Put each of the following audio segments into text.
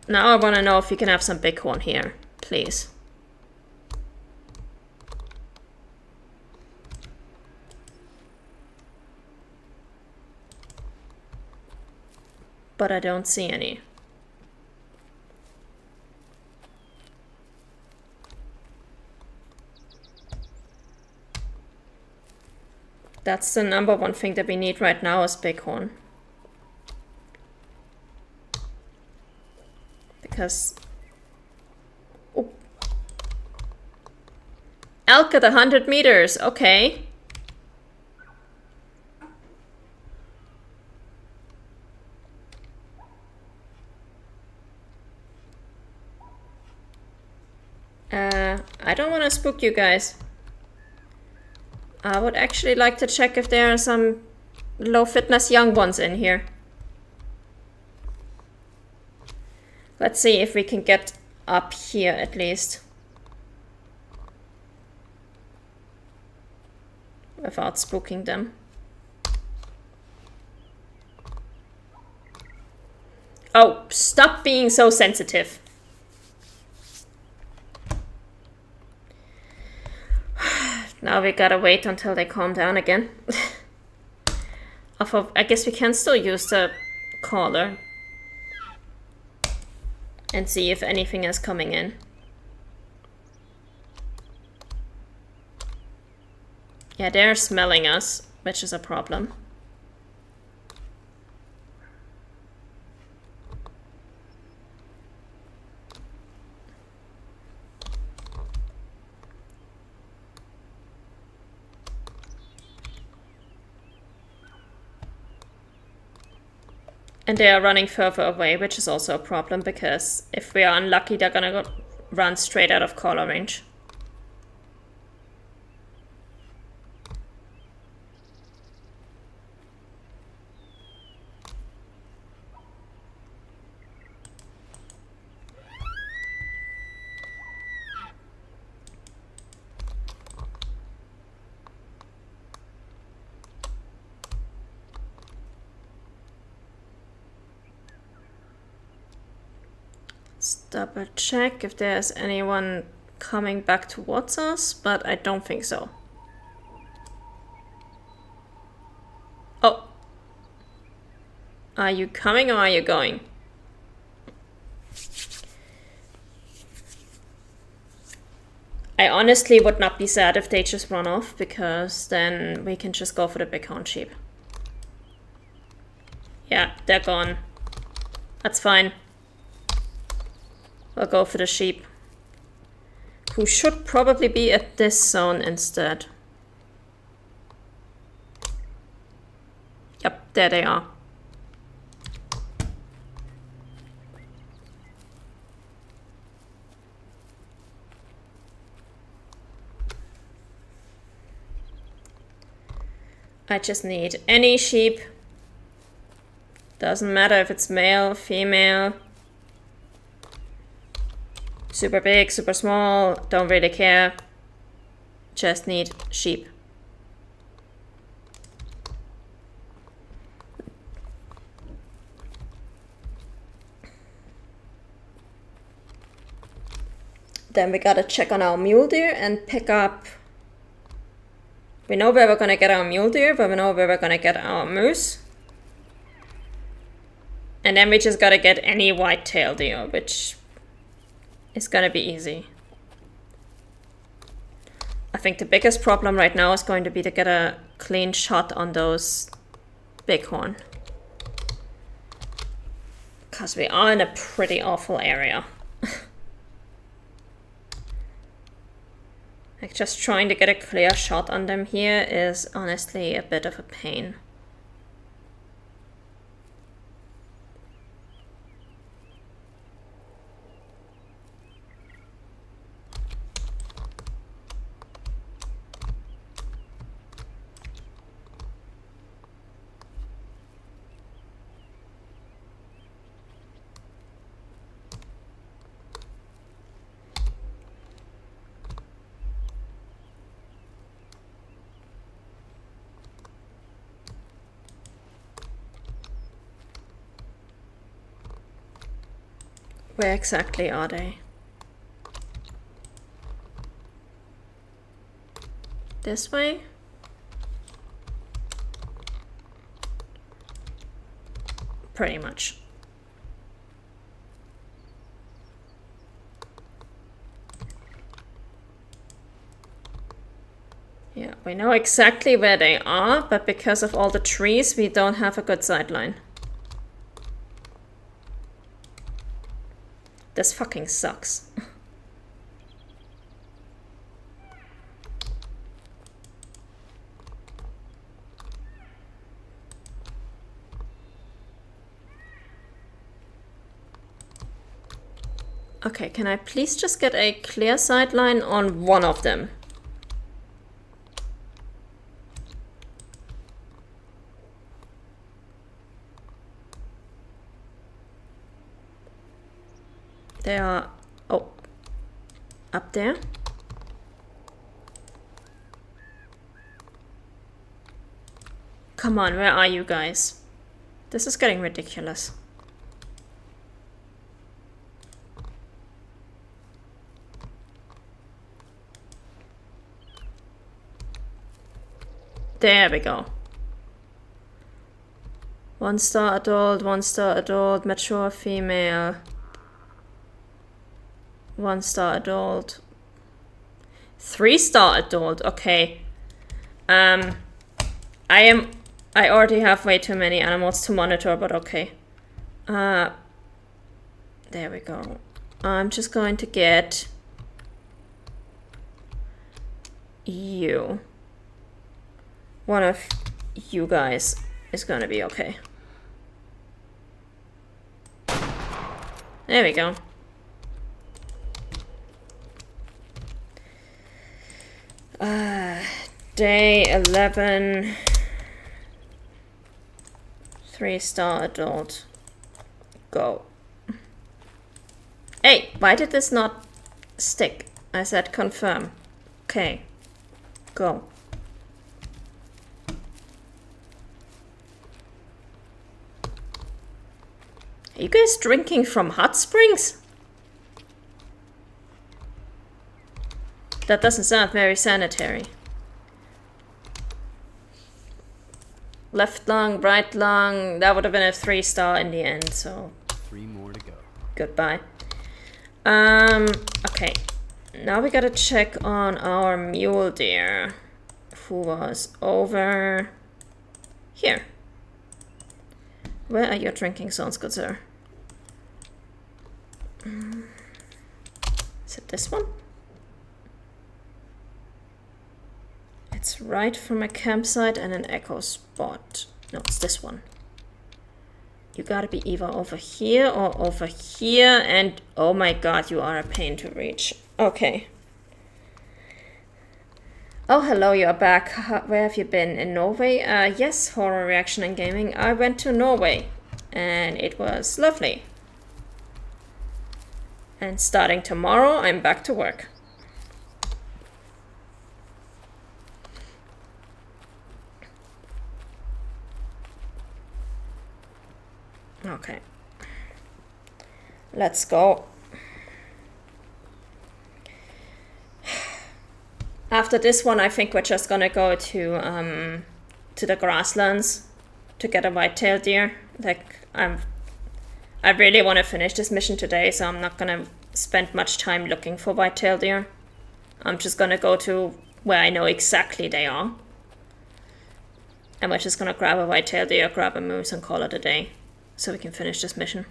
Now I want to know if we can have some bighorn here, please. But I don't see any. That's the number one thing that we need right now is bighorn. Because... Oh. Elk at 100 meters, okay. I don't want to spook you guys. I would actually like to check if there are some low fitness young ones in here. Let's see if we can get up here at least. Without spooking them. Oh, stop being so sensitive. Now we gotta wait until they calm down again. I guess we can still use the caller. And see if anything is coming in. Yeah, they're smelling us, which is a problem. And they are running further away, which is also a problem, because if we are unlucky, they're gonna run straight out of caller range. Double check if there's anyone coming back towards us, but I don't think so. Oh. Are you coming or are you going? I honestly would not be sad if they just run off, because then we can just go for the bighorn sheep. Yeah, they're gone. That's fine. We'll go for the sheep, who should probably be at this zone instead. Yep, there they are. I just need any sheep. Doesn't matter if it's male, female. Super big, super small, don't really care. Just need sheep. Then we gotta check on our mule deer and pick up... We know where we're gonna get our mule deer, but we know where we're gonna get our moose. And then we just gotta get any white-tail deer, which... it's gonna be easy. I think the biggest problem right now is going to be to get a clean shot on those bighorn. Because we are in a pretty awful area. Like, just trying to get a clear shot on them here is honestly a bit of a pain. Where exactly are they? This way? Pretty much. Yeah, we know exactly where they are, but because of all the trees, we don't have a good sideline. This fucking sucks. Okay, can I please just get a clear sideline on one of them? They are, oh, up there. Come on, where are you guys? This is getting ridiculous. There we go. 1-star adult, 1-star adult, mature female. 1-star adult. 3-star adult, okay. I already have way too many animals to monitor, but okay. There we go. I'm just going to get you. One of you guys is gonna be okay. There we go. Day 11. 3-star adult. Go. Hey, why did this not stick? I said confirm. Okay. Go. Are you guys drinking from hot springs? That doesn't sound very sanitary. Left lung, right lung. That would have been a 3-star in the end, so 3 more to go. Goodbye. Okay. Now we gotta check on our mule deer, who was over here. Where are your drinking zones, good sir? Is it this one? It's right from a campsite and an echo spot. No, it's this one. You gotta be either over here or over here, and oh my god, you are a pain to reach. Okay. Oh, hello, you're back. Where have you been? In Norway? Yes, horror reaction and gaming. I went to Norway, and it was lovely. And starting tomorrow, I'm back to work. Okay. Let's go. After this one, I think we're just gonna go to the grasslands to get a white-tailed deer. Like, I really want to finish this mission today, so I'm not gonna spend much time looking for white-tailed deer. I'm just gonna go to where I know exactly they are. And we're just gonna grab a white-tailed deer, grab a moose, and call it a day, so we can finish this mission.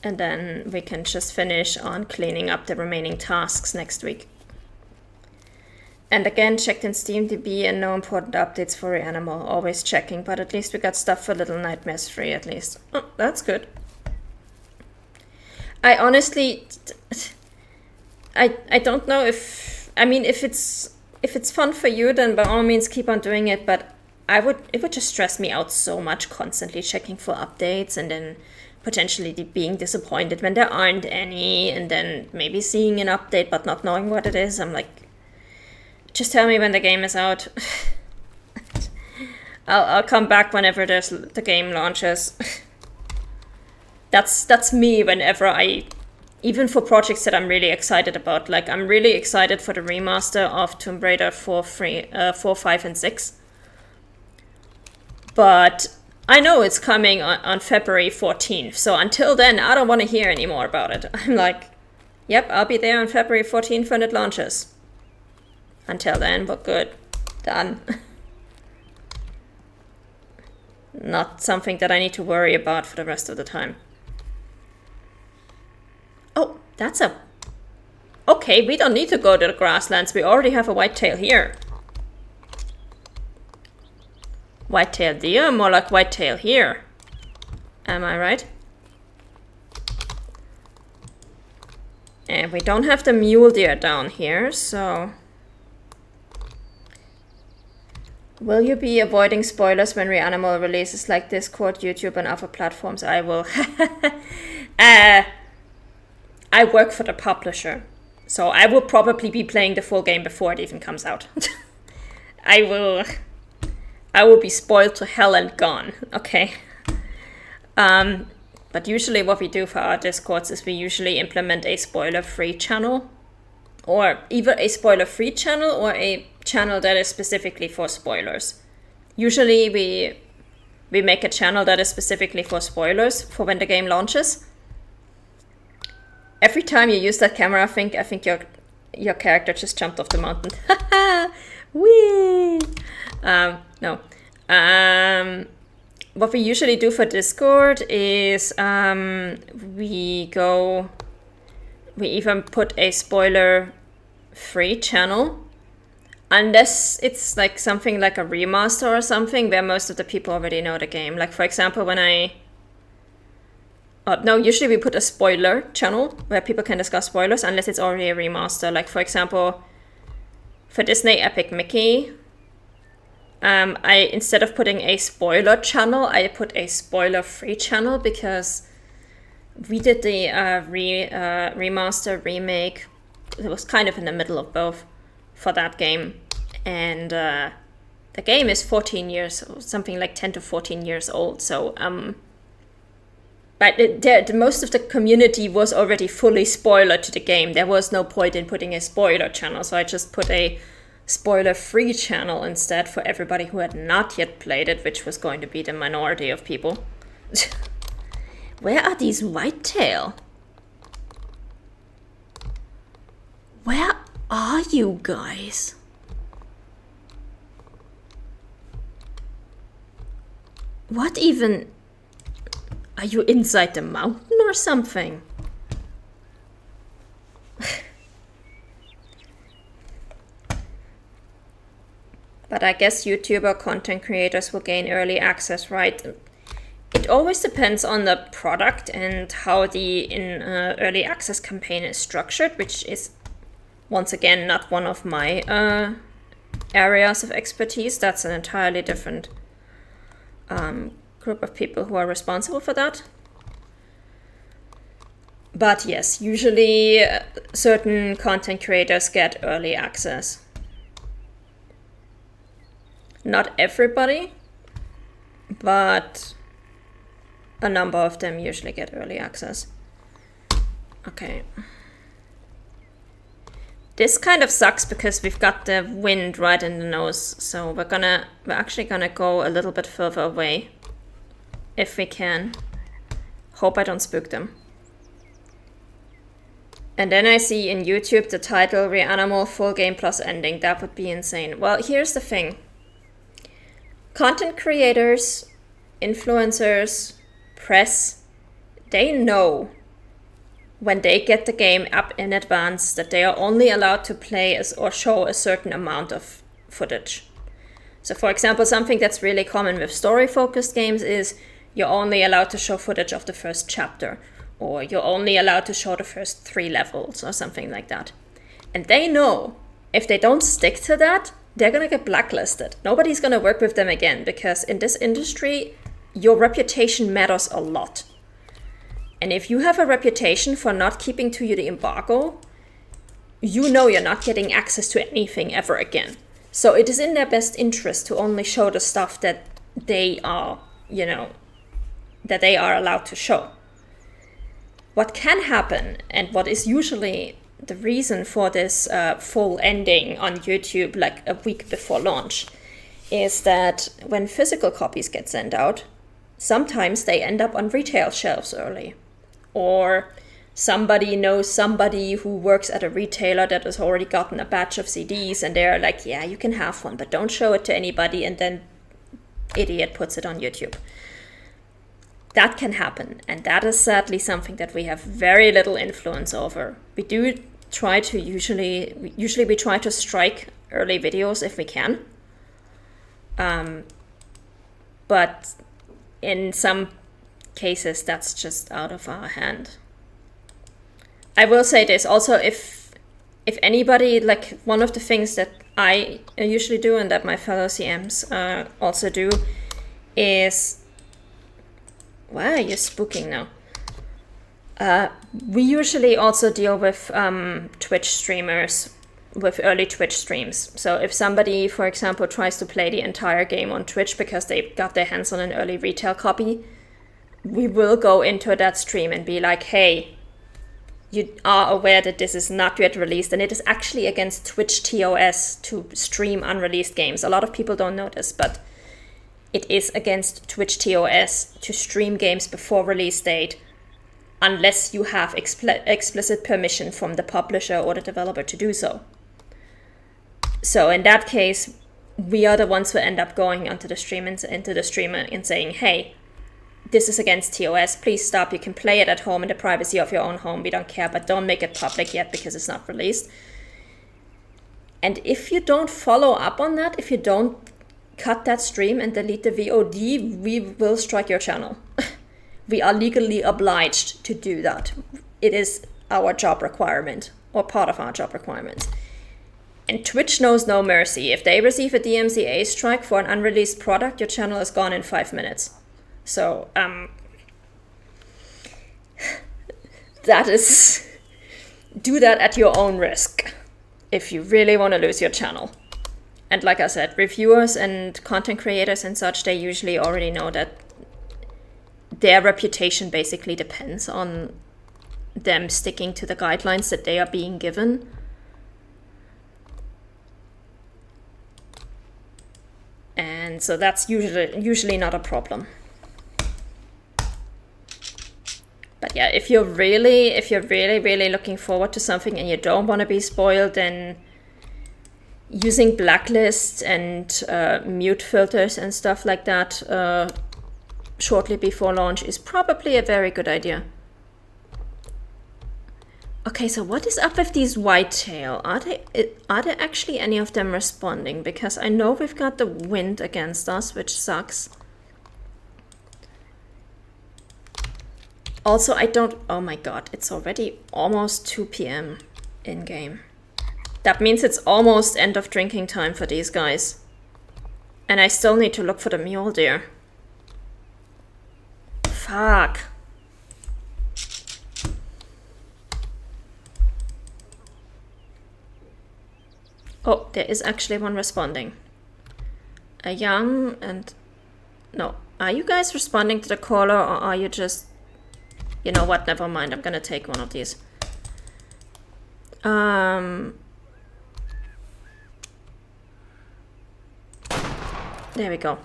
And then we can just finish on cleaning up the remaining tasks next week. And again, checked in SteamDB and no important updates for Reanimal. Always checking, but at least we got stuff for Little Nightmares free at least. Oh, that's good. I honestly... I don't know if... I mean, if it's fun for you, then by all means keep on doing it, but it would just stress me out so much constantly checking for updates and then potentially being disappointed when there aren't any, and then maybe seeing an update but not knowing what it is. I'm like, Just tell me when the game is out. I'll come back whenever the game launches. That's me whenever even for projects that I'm really excited about. Like, I'm really excited for the remaster of Tomb Raider 4, 5, and 6. But I know it's coming on February 14th. So until then, I don't want to hear any more about it. I'm like, yep, I'll be there on February 14th when it launches. Until then, but good. Done. Not something that I need to worry about for the rest of the time. Oh, that's a... Okay, we don't need to go to the grasslands. We already have a whitetail here. Whitetail deer? More like whitetail here. Am I right? And we don't have the mule deer down here, so... Will you be avoiding spoilers when Reanimal releases like Discord, YouTube, and other platforms? I will. I work for the publisher, so I will probably be playing the full game before it even comes out. I will be spoiled to hell and gone, okay? But usually what we do for our Discords is we usually implement a spoiler-free channel, or either a spoiler-free channel or a channel that is specifically for spoilers. Usually we make a channel that is specifically for spoilers for when the game launches. Every time you use that camera, I think your character just jumped off the mountain. Whee! No. What we usually do for Discord is we even put a spoiler-free channel, unless it's like something like a remaster or something where most of the people already know the game. Like, for example, usually we put a spoiler channel where people can discuss spoilers unless it's already a remaster. Like, for example, for Disney Epic Mickey, instead of putting a spoiler channel, I put a spoiler-free channel because we did the remaster, remake. It was kind of in the middle of both for that game. And the game is 14 years, something like 10 to 14 years old. So, but most of the community was already fully spoiler to the game. There was no point in putting a spoiler channel. So I just put a spoiler-free channel instead for everybody who had not yet played it, which was going to be the minority of people. Where are these whitetail? Where are you guys? What even? Are you inside the mountain or something? But I guess YouTuber content creators will gain early access, right? It always depends on the product and how the early access campaign is structured, which is, once again, not one of my areas of expertise. That's an entirely different group of people who are responsible for that. But yes, usually certain content creators get early access. Not everybody, but a number of them usually get early access. Okay. This kind of sucks because we've got the wind right in the nose, so we're actually gonna go a little bit further away if we can. Hope I don't spook them. And then I see in YouTube the title Reanimal full game plus ending. That would be insane. Well, here's the thing. Content creators, influencers, press, they know when they get the game up in advance that they are only allowed to play or show a certain amount of footage. So for example, something that's really common with story-focused games is you're only allowed to show footage of the first chapter, or you're only allowed to show the first 3 levels or something like that. And they know if they don't stick to that, they're gonna get blacklisted. Nobody's gonna work with them again, because in this industry, your reputation matters a lot. And if you have a reputation for not keeping to the embargo, you know you're not getting access to anything ever again. So it is in their best interest to only show the stuff that they are, you know, that they are allowed to show. What can happen, and what is usually the reason for this full ending on YouTube like a week before launch, is that when physical copies get sent out, sometimes they end up on retail shelves early. Or somebody knows somebody who works at a retailer that has already gotten a batch of CDs, and they're like, yeah, you can have one, but don't show it to anybody, and then idiot puts it on YouTube. That can happen, and that is sadly something that we have very little influence over. We do try to usually we try to strike early videos if we can. But in some cases, that's just out of our hand. I will say this also, if anybody, like one of the things that I usually do and that my fellow CMs also do is, why are you spooking now? We usually also deal with Twitch streamers, with early Twitch streams. So if somebody, for example, tries to play the entire game on Twitch because they got their hands on an early retail copy, we will go into that stream and be like, hey, you are aware that this is not yet released, and it is actually against Twitch TOS to stream unreleased games. A lot of people don't know this, but it is against Twitch TOS to stream games before release date, unless you have explicit permission from the publisher or the developer to do so. So in that case, we are the ones who end up going onto the stream and into the streamer and saying, hey, this is against TOS, please stop. You can play it at home in the privacy of your own home. We don't care, but don't make it public yet because it's not released. And if you don't follow up on that, if you don't cut that stream and delete the VOD, we will strike your channel. We are legally obliged to do that. It is our job requirement, or part of our job requirement. And Twitch knows no mercy. If they receive a DMCA strike for an unreleased product, your channel is gone in 5 minutes. So, that is, do that at your own risk if you really want to lose your channel. And like I said, reviewers and content creators and such, they usually already know that their reputation basically depends on them sticking to the guidelines that they are being given. And so that's usually not a problem. But yeah, if you're really looking forward to something and you don't want to be spoiled, then using blacklists and mute filters and stuff like that shortly before launch is probably a very good idea. Okay, so what is up with these whitetail? Are there actually any of them responding? Because I know we've got the wind against us, which sucks. Also, oh my god, it's already almost 2 p.m. in-game. That means it's almost end of drinking time for these guys. And I still need to look for the mule deer. Fuck. Oh, there is actually one responding. A young and... No. Are you guys responding to the caller, or are you just... You know what, never mind, I'm gonna take one of these. There we go.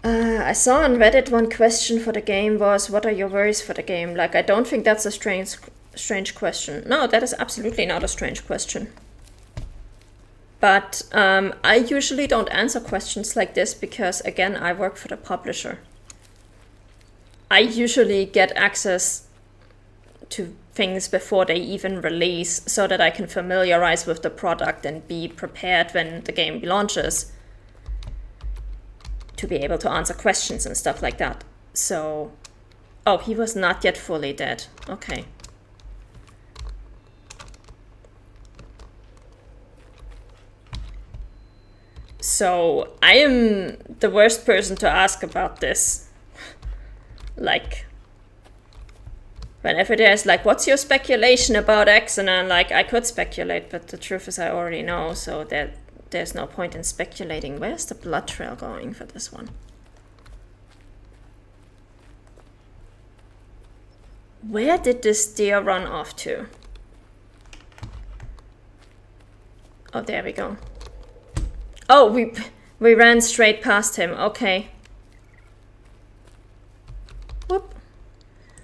I saw on Reddit one question for the game was, what are your worries for the game? Like, I don't think that's a strange question. No, that is absolutely not a strange question. But I usually don't answer questions like this because, again, I work for the publisher. I usually get access to things before they even release so that I can familiarize with the product and be prepared when the game launches to be able to answer questions and stuff like that. So, oh, he was not yet fully dead. Okay. So, I am the worst person to ask about this. Like, But if it is like, what's your speculation about X? And I'm like, I could speculate, but the truth is I already know, so there's no point in speculating. Where's the blood trail going for this one? Where did this deer run off to? Oh, there we go. Oh, we ran straight past him. Okay.